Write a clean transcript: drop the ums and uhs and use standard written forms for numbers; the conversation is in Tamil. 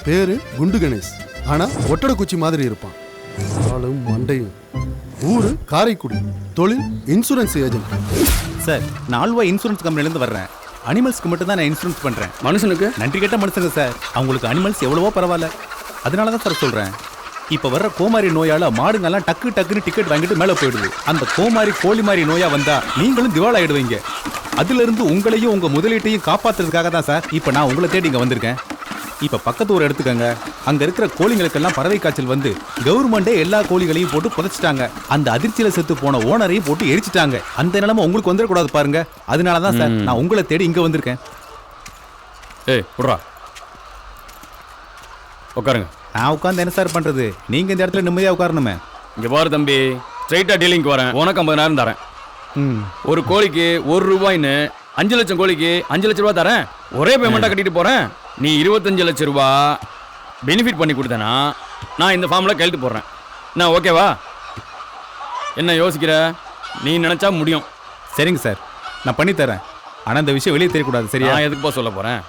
பேரு குண்டு கணேஷ். ஆனா ஒட்டட குச்சி மாதிரி இருப்பான். ஆளும் மண்டையும். ஊரு காரைக்குடி. தொழில் இன்சூரன்ஸ் ஏஜென்ட். சார் நான் ஆல்வா இன்சூரன்ஸ் கம்பெனிலேருந்து வர்றேன். அனிமல்ஸ்க்கு மட்டும் தான் நான் இன்சூரன்ஸ் பண்ணுறேன். மனுஷனுக்கு நன்றி கேட்ட மனுஷங்க சார். அவங்களுக்கு அனிமல்ஸ் எவ்வளவோ பரவாயில்ல. அதனால தான் சார் சொல்கிறேன். இப்போ வர்ற கோமாரி நோயால் மாடுங்கெல்லாம் டக்குன்னு டிக்கெட் வாங்கிட்டு மேலே போயிடுது. அந்த கோமாரி கோழி மாதிரி நோயா வந்தா நீங்களும் திவால் ஆயிடுவீங்க. அதிலிருந்து உங்களையும் உங்கள் முதலீட்டையும் காப்பாற்றுறதுக்காக தான் சார் இப்போ நான் உங்களை தேடி இங்கே வந்திருக்கேன். இப்போ பக்கத்து ஊர் எடுத்துக்கங்க. அங்கே இருக்கிற கோழிங்களுக்கெல்லாம் பறவை காய்ச்சல் வந்து கவர்மெண்டே எல்லா கோழிகளையும் போட்டு புதைச்சிட்டாங்க. அந்த அதிர்ச்சியில் செத்து போன ஓனரையும் போட்டு எரிச்சிட்டாங்க. அந்த நிலைமை உங்களுக்கு வந்துடக்கூடாது பாருங்க. அதனால தான் சார் நான் உங்களை தேடி இங்கே வந்திருக்கேன். ஏய் விட்றா, உட்காருங்க. நான் உட்காந்து என்ன சார் பண்ணுறது? நீங்கள் இந்த இடத்துல நிம்மதியாக உட்காரணுமே. இங்கே பாரு தம்பி, ஸ்ட்ரைட்டாக டீலிங்க்கு வரேன். உனக்கு 50,000 தரேன். ஒரு கோழிக்கு 1 ரூபாய்ன்னு 5 லட்சம் கோழிக்கு 5 லட்ச ரூபா தரேன். ஒரே பேமெண்ட்டாக கட்டிட்டு போகிறேன். நீ 25 லட்ச ரூபா பெனிஃபிட் பண்ணி கொடுத்தேன்னா நான் இந்த ஃபார்மில் கையெழுத்து போடுறேன். நான் ஓகேவா? என்ன யோசிக்கிற? நீ நினச்சா முடியும். சரிங்க சார், நான் பண்ணித்தரேன். ஆனால் இந்த விஷயம் வெளியே தெரியக்கூடாது. சரியா? நான் எதுக்கு போக சொல்ல போகிறேன்?